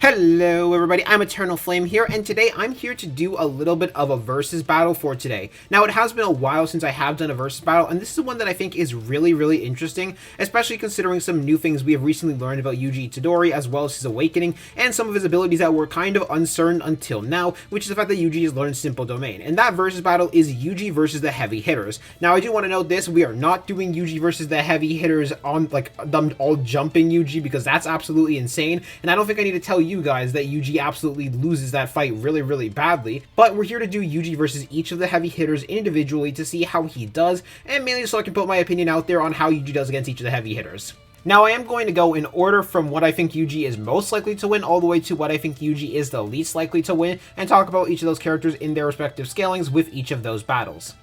Hello everybody, I'm Eternal Flame here, and today I'm here to do a little bit of a versus battle for today. Now, it has been a while since I have done a versus battle, and this is one that I think is really interesting, especially considering some new things we have recently learned about Yuji Itadori, as well as his awakening, and some of his abilities that were kind of uncertain until now, which is the fact that Yuji has learned Simple Domain. And that versus battle is Yuji versus the heavy hitters. Now, I do want to note this, we are not doing Yuji versus the heavy hitters on, like, them all jumping Yuji, because that's absolutely insane, and I don't think I need to tell you guys that Yuji absolutely loses that fight really badly, but we're here to do Yuji versus each of the heavy hitters individually to see how he does, and mainly so I can put my opinion out there on how Yuji does against each of the heavy hitters. Now, I am going to go in order from what I think Yuji is most likely to win all the way to what I think Yuji is the least likely to win, and talk about each of those characters in their respective scalings with each of those battles.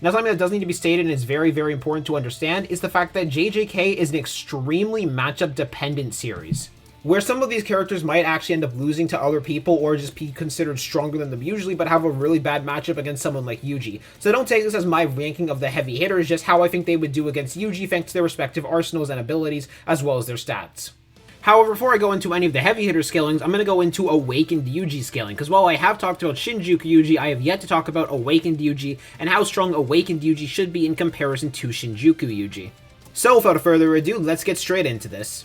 Now, something that does need to be stated and is very important to understand is the fact that JJK is an extremely matchup dependent series, where some of these characters might actually end up losing to other people or just be considered stronger than them usually, but have a really bad matchup against someone like Yuji. So don't take this as my ranking of the heavy hitters, just how I think they would do against Yuji thanks to their respective arsenals and abilities, as well as their stats. However, before I go into any of the heavy hitter scalings, I'm going to go into Awakened Yuji scaling, because while I have talked about Shinjuku Yuji, I have yet to talk about Awakened Yuji, and how strong Awakened Yuji should be in comparison to Shinjuku Yuji. So without further ado, let's get straight into this.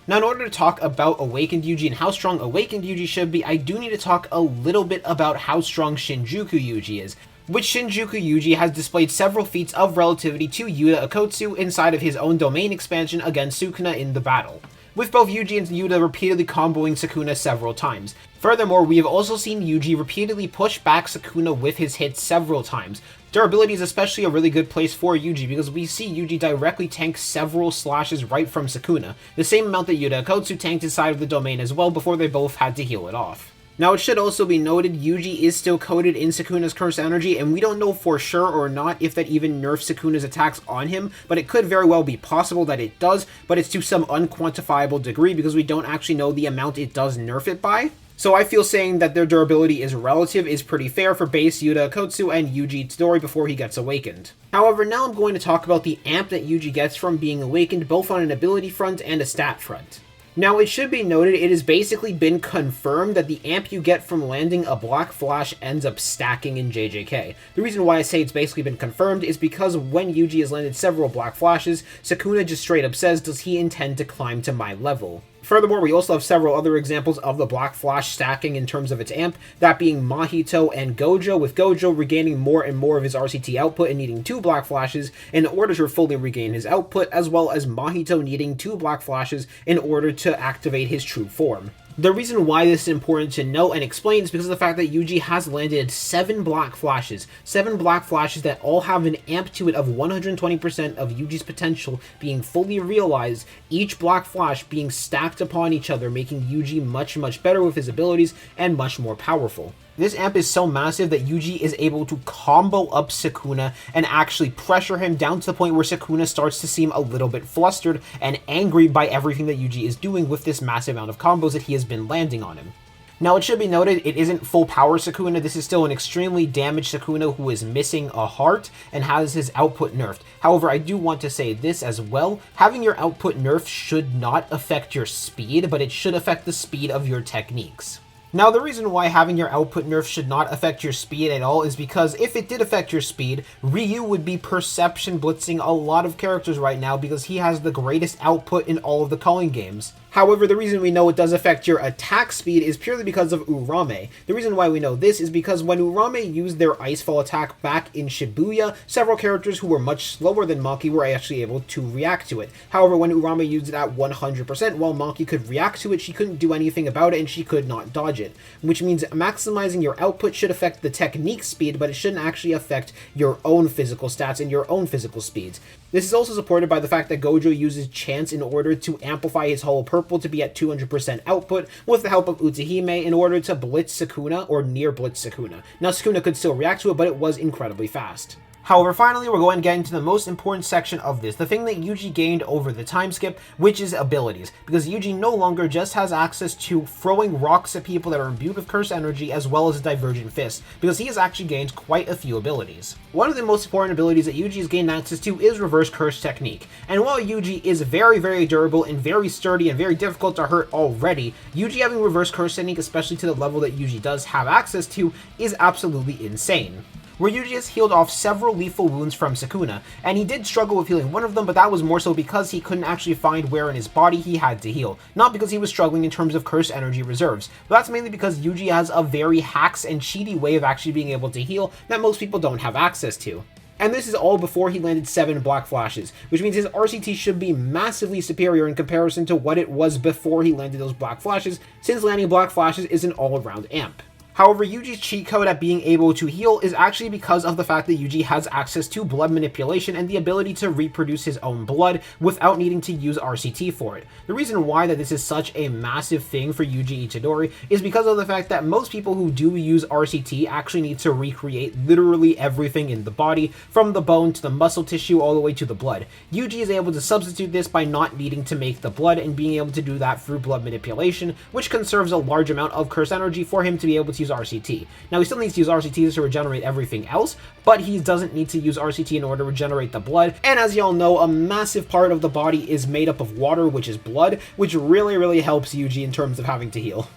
Now, in order to talk about Awakened Yuji and how strong Awakened Yuji should be, I do need to talk a little bit about how strong Shinjuku Yuji is, which Shinjuku Yuji has displayed several feats of relativity to Yuta Okkotsu inside of his own domain expansion against Sukuna in the battle, with both Yuji and Yuta repeatedly comboing Sukuna several times. Furthermore, we have also seen Yuji repeatedly push back Sukuna with his hits several times. Durability is especially a really good place for Yuji, because we see Yuji directly tank several slashes right from Sukuna, the same amount that Yuta Okkotsu tanked inside of the domain as well before they both had to heal it off. Now, it should also be noted, Yuji is still coated in Sukuna's Cursed Energy, and we don't know for sure or not if that even nerfs Sukuna's attacks on him, but it could very well be possible that it does, but it's to some unquantifiable degree because we don't actually know the amount it does nerf it by. So I feel saying that their durability is relative is pretty fair for base Yuta Okkotsu and Yuji Itadori before he gets awakened. However, now I'm going to talk about the amp that Yuji gets from being awakened, both on an ability front and a stat front. Now, it should be noted, it has basically been confirmed that the amp you get from landing a Black Flash ends up stacking in JJK. The reason why I say it's basically been confirmed is because when Yuji has landed several Black Flashes, Sukuna just straight up says, does he intend to climb to my level? Furthermore, we also have several other examples of the Black Flash stacking in terms of its amp, that being Mahito and Gojo, with Gojo regaining more and more of his RCT output and needing 2 Black Flashes in order to fully regain his output, as well as Mahito needing 2 Black Flashes in order to activate his true form. The reason why this is important to note and explain is because of the fact that Yuji has landed 7 Black Flashes. 7 Black Flashes that all have an amp to it of 120% of Yuji's potential being fully realized, each Black Flash being stacked upon each other, making Yuji much better with his abilities and much more powerful. This amp is so massive that Yuji is able to combo up Sukuna and actually pressure him down to the point where Sukuna starts to seem a little bit flustered and angry by everything that Yuji is doing with this massive amount of combos that he has been landing on him. Now, it should be noted, it isn't full power Sukuna, this is still an extremely damaged Sukuna who is missing a heart and has his output nerfed. However, I do want to say this as well, having your output nerfed should not affect your speed, but it should affect the speed of your techniques. Now, the reason why having your output nerf should not affect your speed at all is because if it did affect your speed, Ryu would be perception blitzing a lot of characters right now because he has the greatest output in all of the calling games. However, the reason we know it does affect your attack speed is purely because of Urame. The reason why we know this is because when Urame used their Icefall attack back in Shibuya, several characters who were much slower than Maki were actually able to react to it. However, when Urame used it at 100%, while Maki could react to it, she couldn't do anything about it and she could not dodge it. Which means maximizing your output should affect the technique speed, but it shouldn't actually affect your own physical stats and your own physical speeds. This is also supported by the fact that Gojo uses Chance in order to amplify his Hollow Purple to be at 200% output with the help of Utsuhime in order to blitz Sukuna or near blitz Sukuna. Now, Sukuna could still react to it, but it was incredibly fast. However, finally, we're going to get into the most important section of this, the thing that Yuji gained over the time skip, which is abilities, because Yuji no longer just has access to throwing rocks at people that are imbued with cursed energy as well as a divergent fist, because he has actually gained quite a few abilities. One of the most important abilities that Yuji has gained access to is reverse curse technique, and while Yuji is very durable and very sturdy and very difficult to hurt already, Yuji having reverse curse technique, especially to the level that Yuji does have access to, is absolutely insane. Where Yuji has healed off several lethal wounds from Sukuna, and he did struggle with healing one of them, but that was more so because he couldn't actually find where in his body he had to heal, not because he was struggling in terms of cursed energy reserves. But that's mainly because Yuji has a very hacks and cheaty way of actually being able to heal that most people don't have access to. And this is all before he landed 7 Black Flashes, which means his RCT should be massively superior in comparison to what it was before he landed those Black Flashes, since landing Black Flashes is an all-around amp. However, Yuji's cheat code at being able to heal is actually because of the fact that Yuji has access to blood manipulation and the ability to reproduce his own blood without needing to use RCT for it. The reason why that this is such a massive thing for Yuji Itadori is because of the fact that most people who do use RCT actually need to recreate literally everything in the body, from the bone to the muscle tissue all the way to the blood. Yuji is able to substitute this by not needing to make the blood and being able to do that through blood manipulation, which conserves a large amount of curse energy for him to be able to use RCT. Now, he still needs to use RCT to regenerate everything else, but he doesn't need to use RCT in order to regenerate the blood. And as y'all know, a massive part of the body is made up of water, which is blood, which really helps Yuji in terms of having to heal.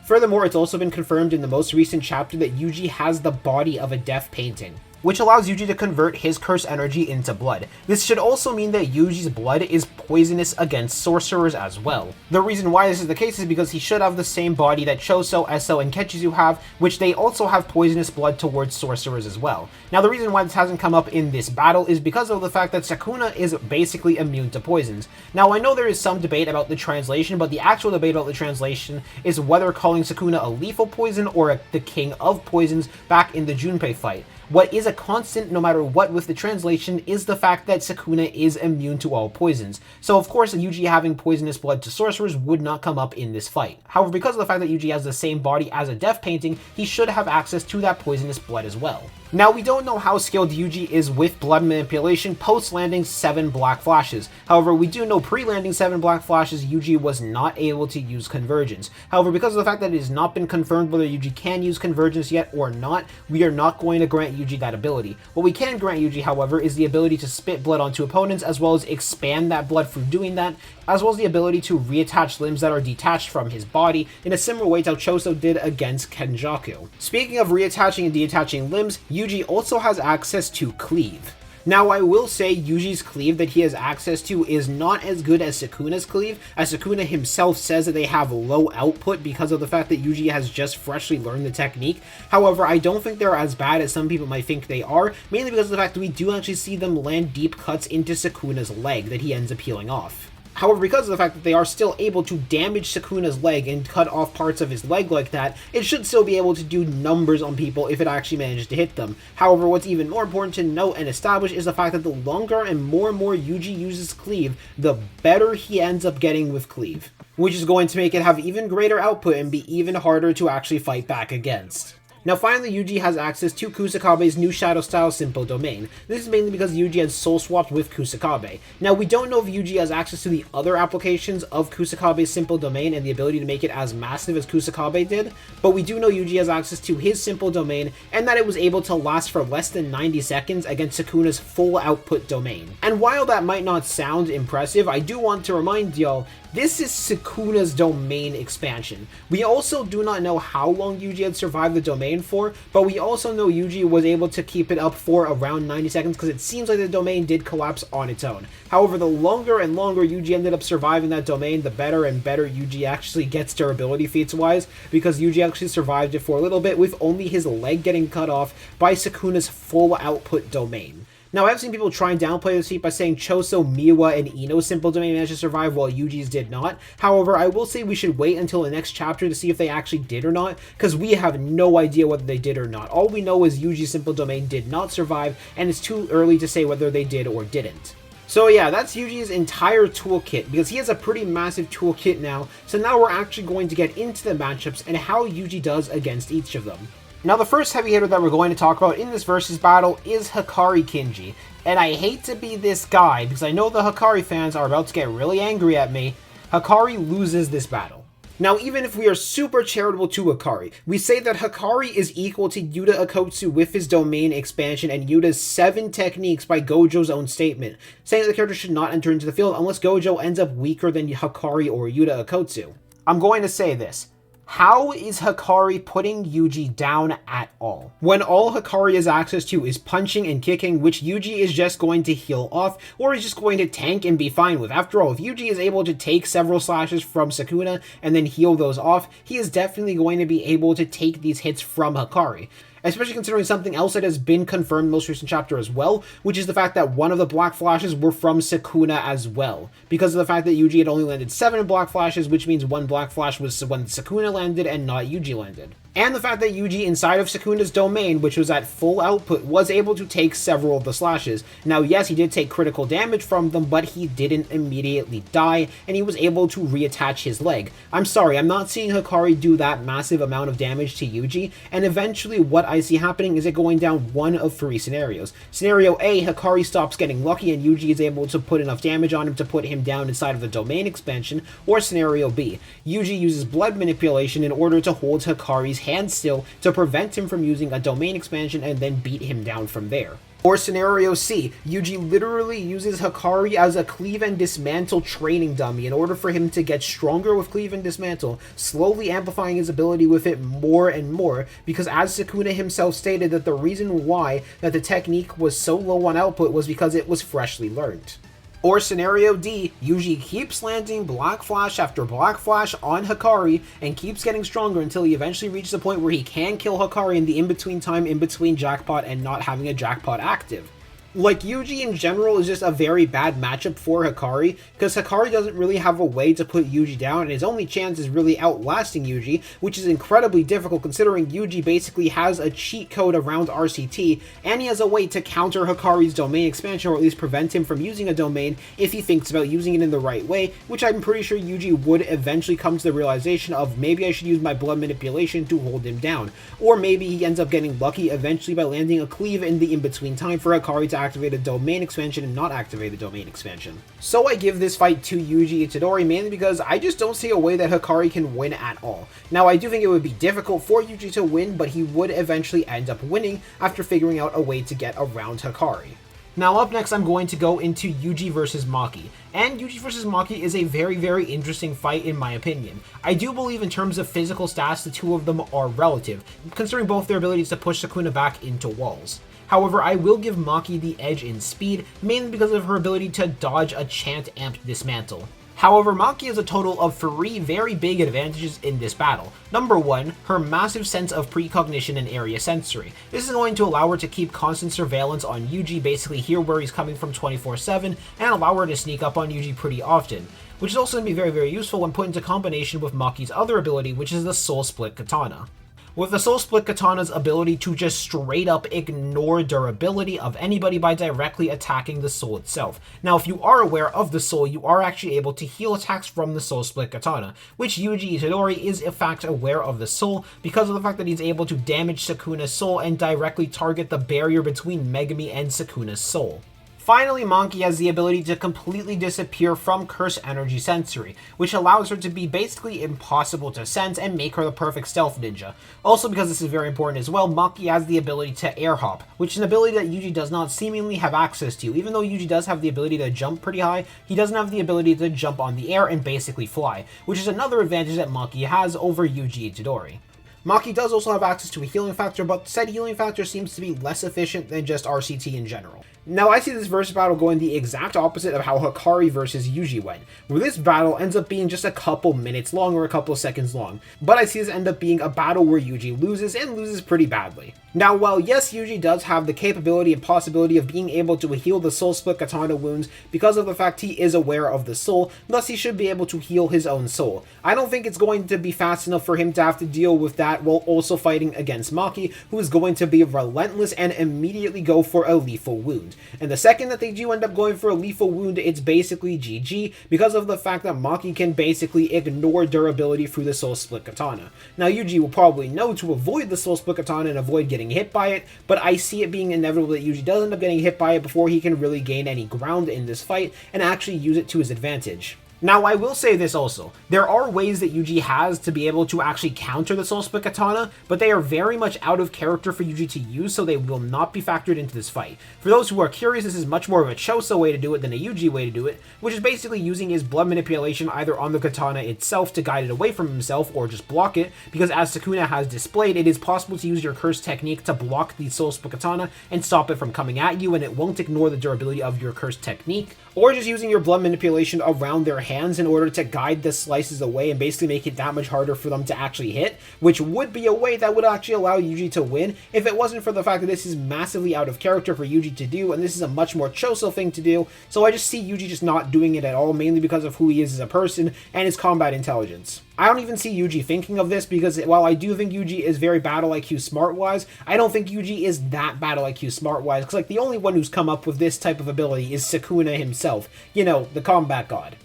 Furthermore, it's also been confirmed in the most recent chapter that Yuji has the body of a death painting, which allows Yuji to convert his curse energy into blood. This should also mean that Yuji's blood is poisonous against sorcerers as well. The reason why this is the case is because he should have the same body that Choso, Eso, and Kechizu have, which they also have poisonous blood towards sorcerers as well. Now, the reason why this hasn't come up in this battle is because of the fact that Sukuna is basically immune to poisons. Now, I know there is some debate about the translation, but the actual debate about the translation is whether calling Sukuna a lethal poison or the king of poisons back in the Junpei fight. What is a constant no matter what with the translation is the fact that Sukuna is immune to all poisons. So of course Yuji having poisonous blood to sorcerers would not come up in this fight. However, because of the fact that Yuji has the same body as a death painting, he should have access to that poisonous blood as well. Now, we don't know how skilled Yuji is with blood manipulation post-landing 7 Black Flashes. However, we do know pre-landing 7 Black Flashes, Yuji was not able to use Convergence. However, because of the fact that it has not been confirmed whether Yuji can use Convergence yet or not, we are not going to grant Yuji that ability. What we can grant Yuji, however, is the ability to spit blood onto opponents, as well as expand that blood through doing that, as well as the ability to reattach limbs that are detached from his body in a similar way to how Choso did against Kenjaku. Speaking of reattaching and detaching limbs, Yuji also has access to Cleave. Now, I will say Yuji's Cleave that he has access to is not as good as Sukuna's Cleave, as Sukuna himself says that they have low output because of the fact that Yuji has just freshly learned the technique. However, I don't think they're as bad as some people might think they are, mainly because of the fact that we do actually see them land deep cuts into Sukuna's leg that he ends up peeling off. However, because of the fact that they are still able to damage Sukuna's leg and cut off parts of his leg like that, it should still be able to do numbers on people if it actually manages to hit them. However, what's even more important to note and establish is the fact that the longer and more Yuji uses Cleave, the better he ends up getting with Cleave, which is going to make it have even greater output and be even harder to actually fight back against. Now finally, Yuji has access to Kusakabe's new Shadow Style Simple Domain. This is mainly because Yuji has soul swapped with Kusakabe. Now we don't know if Yuji has access to the other applications of Kusakabe's Simple Domain and the ability to make it as massive as Kusakabe did, but we do know Yuji has access to his Simple Domain and that it was able to last for less than 90 seconds against Sukuna's full output domain. And while that might not sound impressive, I do want to remind y'all, this is Sukuna's domain expansion. We also do not know how long Yuji had survived the domain for, but we also know Yuji was able to keep it up for around 90 seconds because it seems like the domain did collapse on its own. However, the longer and longer Yuji ended up surviving that domain, the better and better Yuji actually gets durability feats wise, because Yuji actually survived it for a little bit with only his leg getting cut off by Sukuna's full output domain. Now, I've seen people try and downplay this feat by saying Choso, Miwa, and Ino's Simple Domain managed to survive while Yuji's did not. However, I will say we should wait until the next chapter to see if they actually did or not, because we have no idea whether they did or not. All we know is Yuji's Simple Domain did not survive, and it's too early to say whether they did or didn't. So yeah, that's Yuji's entire toolkit, because he has a pretty massive toolkit now, so now we're actually going to get into the matchups and how Yuji does against each of them. Now the first heavy hitter that we're going to talk about in this versus battle is Hakari Kinji. And I hate to be this guy, because I know the Hakari fans are about to get really angry at me. Hakari loses this battle. Now, even if we are super charitable to Hakari, we say that Hakari is equal to Yuta Akotsu with his domain expansion and Yuta's 7 techniques by Gojo's own statement, saying that the character should not enter into the field unless Gojo ends up weaker than Hakari or Yuta Akotsu. I'm going to say this. How is Hakari putting Yuji down at all? When all Hakari has access to is punching and kicking, which Yuji is just going to heal off, or is just going to tank and be fine with. After all, if Yuji is able to take several slashes from Sukuna and then heal those off, he is definitely going to be able to take these hits from Hakari. Especially considering something else that has been confirmed in the most recent chapter as well, which is the fact that one of the black flashes were from Sukuna as well, because of the fact that Yuji had only landed 7 black flashes, which means 1 black flash was when Sukuna landed and not Yuji landed. And the fact that Yuji inside of Sukuna's domain, which was at full output, was able to take several of the slashes. Now yes, he did take critical damage from them, but he didn't immediately die, and he was able to reattach his leg. I'm sorry, I'm not seeing Hakari do that massive amount of damage to Yuji, and eventually what I see happening is it going down one of 3 scenarios. Scenario A, Hakari stops getting lucky and Yuji is able to put enough damage on him to put him down inside of the domain expansion, or Scenario B, Yuji uses blood manipulation in order to hold Hakari's hand still to prevent him from using a domain expansion and then beat him down from there. Or Scenario C, Yuji literally uses Hakari as a cleave and dismantle training dummy in order for him to get stronger with cleave and dismantle, slowly amplifying his ability with it more and more, because as Sukuna himself stated that the reason why that the technique was so low on output was because it was freshly learned. Or Scenario D, Yuji keeps landing Black Flash after Black Flash on Hakari and keeps getting stronger until he eventually reaches a point where he can kill Hakari in the in-between time in between Jackpot and not having a Jackpot active. Like, Yuji in general is just a very bad matchup for Hakari, because Hakari doesn't really have a way to put Yuji down, and his only chance is really outlasting Yuji, which is incredibly difficult considering Yuji basically has a cheat code around RCT, and he has a way to counter Hakari's domain expansion, or at least prevent him from using a domain if he thinks about using it in the right way, which I'm pretty sure Yuji would eventually come to the realization of maybe I should use my blood manipulation to hold him down, or maybe he ends up getting lucky eventually by landing a cleave in the in-between time for Hakari to activate a domain expansion and not activate a domain expansion. So I give this fight to Yuji Itadori mainly because I just don't see a way that Hakari can win at all. Now I do think it would be difficult for Yuji to win, but he would eventually end up winning after figuring out a way to get around Hakari. Now up next I'm going to go into Yuji versus Maki, and Yuji versus Maki is a very interesting fight in my opinion. I do believe in terms of physical stats the two of them are relative, considering both their abilities to push Sukuna back into walls. However, I will give Maki the edge in speed, mainly because of her ability to dodge a chant amped dismantle. However, Maki has a total of 3 very big advantages in this battle. Number 1, her massive sense of precognition and area sensory. This is going to allow her to keep constant surveillance on Yuji, basically hear where he's coming from 24/7, and allow her to sneak up on Yuji pretty often, which is also going to be very useful when put into combination with Maki's other ability, which is the Soul Split Katana. With the Soul Split Katana's ability to just straight up ignore durability of anybody by directly attacking the soul itself. Now, if you are aware of the soul, you are actually able to heal attacks from the Soul Split Katana, which Yuji Itadori is in fact aware of the soul because of the fact that he's able to damage Sukuna's soul and directly target the barrier between Megami and Sukuna's soul. Finally, Maki has the ability to completely disappear from Curse Energy Sensory, which allows her to be basically impossible to sense and make her the perfect stealth ninja. Also, because this is very important as well, Maki has the ability to air hop, which is an ability that Yuji does not seemingly have access to. Even though Yuji does have the ability to jump pretty high, he doesn't have the ability to jump on the air and basically fly, which is another advantage that Maki has over Yuji Itadori. Maki does also have access to a healing factor, but said healing factor seems to be less efficient than just RCT in general. Now, I see this versus battle going the exact opposite of how Hakari versus Yuji went, where this battle ends up being just a couple minutes long or a couple seconds long, but I see this end up being a battle where Yuji loses, and loses pretty badly. Now, while yes, Yuji does have the capability and possibility of being able to heal the Soul Split Katana wounds because of the fact he is aware of the soul, thus he should be able to heal his own soul. I don't think it's going to be fast enough for him to have to deal with that while also fighting against Maki, who is going to be relentless and immediately go for a lethal wound. wound. And the second that they do end up going for a lethal wound, it's basically GG because of the fact that Maki can basically ignore durability through the Soul Split Katana. Now Yuji will probably know to avoid the Soul Split Katana and avoid getting hit by it, but I see it being inevitable that Yuji does end up getting hit by it before he can really gain any ground in this fight and actually use it to his advantage. Now, I will say this also. There are ways that Yuji has to be able to actually counter the Soul Split Katana, but they are very much out of character for Yuji to use, so they will not be factored into this fight. For those who are curious, this is much more of a Choso way to do it than a Yuji way to do it, which is basically using his blood manipulation either on the katana itself to guide it away from himself or just block it, because as Sukuna has displayed, it is possible to use your curse technique to block the Soul Split Katana and stop it from coming at you, and it won't ignore the durability of your curse technique, or just using your blood manipulation around their hands in order to guide the slices away and basically make it that much harder for them to actually hit, which would be a way that would actually allow Yuji to win if it wasn't for the fact that this is massively out of character for Yuji to do, and this is a much more Choso thing to do, so I just see Yuji just not doing it at all, mainly because of who he is as a person and his combat intelligence. I don't even see Yuji thinking of this because while I do think Yuji is very battle IQ smart-wise, I don't think Yuji is that battle IQ smart-wise, because like the only one who's come up with this type of ability is Sukuna himself, you know, the combat god.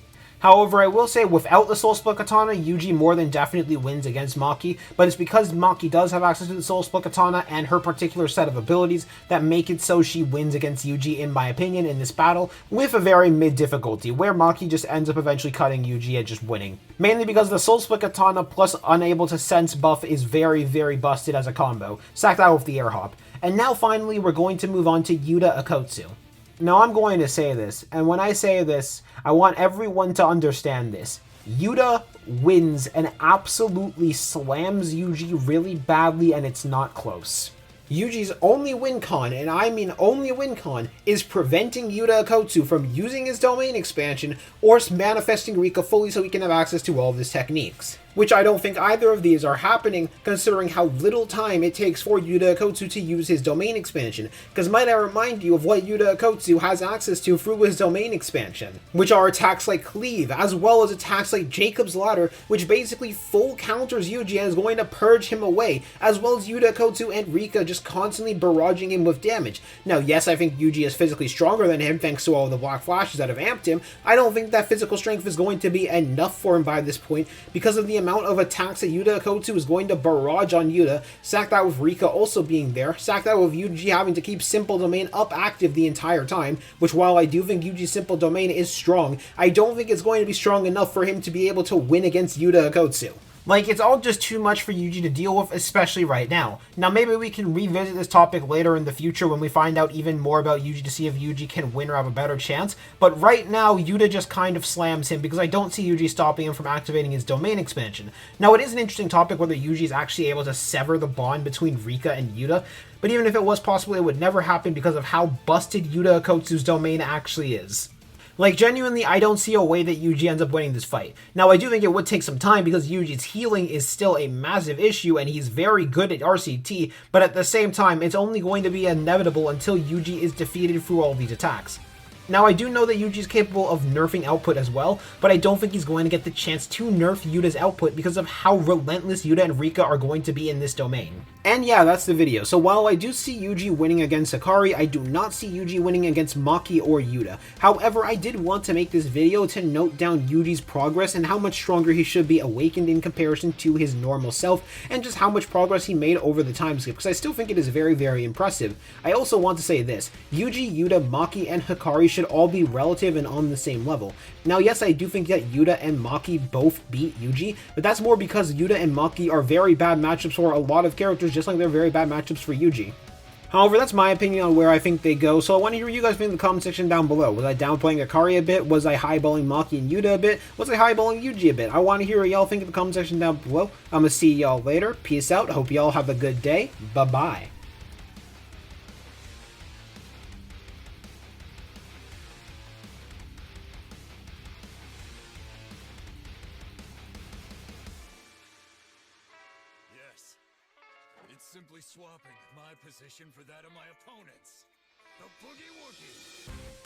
However, I will say without the Soul Split Katana, Yuji more than definitely wins against Maki, but it's because Maki does have access to the Soul Split Katana and her particular set of abilities that make it so she wins against Yuji, in my opinion, in this battle, with a very mid difficulty, where Maki just ends up eventually cutting Yuji and just winning. Mainly because the Soul Split Katana plus Unable to Sense buff is very, very busted as a combo, sacked out with the air hop. And now finally, we're going to move on to Yuta Akotsu. Now I'm going to say this, and when I say this, I want everyone to understand this. Yuta wins and absolutely slams Yuji really badly, and it's not close. Yuji's only win con, and I mean only win con, is preventing Yuta Akotsu from using his domain expansion or manifesting Rika fully so he can have access to all of his techniques. Which I don't think either of these are happening, considering how little time it takes for Yuta Akotsu to use his domain expansion, because might I remind you of what Yuta Akotsu has access to through his domain expansion, which are attacks like Cleave, as well as attacks like Jacob's Ladder, which basically full counters Yuji and is going to purge him away, as well as Yuta Akotsu and Rika just constantly barraging him with damage. Now yes, I think Yuji is physically stronger than him thanks to all the Black Flashes that have amped him. I don't think that physical strength is going to be enough for him by this point, because of the amount of attacks that Yuta Akotsu is going to barrage on Yuta, sacked out with Rika also being there, sacked out with Yuji having to keep Simple Domain up active the entire time, which while I do think Yuji's Simple Domain is strong, I don't think it's going to be strong enough for him to be able to win against Yuta Akotsu. Like, it's all just too much for Yuji to deal with, especially right now. Now, maybe we can revisit this topic later in the future when we find out even more about Yuji to see if Yuji can win or have a better chance. But right now, Yuta just kind of slams him because I don't see Yuji stopping him from activating his domain expansion. Now, it is an interesting topic whether Yuji is actually able to sever the bond between Rika and Yuta. But even if it was possible, it would never happen because of how busted Yuta Akotsu's domain actually is. Like, genuinely, I don't see a way that Yuji ends up winning this fight. Now, I do think it would take some time because Yuji's healing is still a massive issue and he's very good at RCT, but at the same time, it's only going to be inevitable until Yuji is defeated through all these attacks. Now, I do know that Yuji is capable of nerfing output as well, but I don't think he's going to get the chance to nerf Yuta's output because of how relentless Yuta and Rika are going to be in this domain. And yeah, that's the video. So while I do see Yuji winning against Hakari, I do not see Yuji winning against Maki or Yuta. However, I did want to make this video to note down Yuji's progress and how much stronger he should be awakened in comparison to his normal self, and just how much progress he made over the time skip, because I still think it is very, very impressive. I also want to say this: Yuji, Yuta, Maki, and Hakari should all be relative and on the same level. Now, yes, I do think that Yuta and Maki both beat Yuji, but that's more because Yuta and Maki are very bad matchups for a lot of characters, just like they're very bad matchups for Yuji. However, that's my opinion on where I think they go, so I want to hear what you guys think in the comment section down below. Was I downplaying Hakari a bit? Was I highballing Maki and Yuta a bit? Was I highballing Yuji a bit? I want to hear what y'all think in the comment section down below. I'm going to see y'all later. Peace out. Hope y'all have a good day. Bye-bye. Simply swapping my position for that of my opponents. The Boogie Woogie!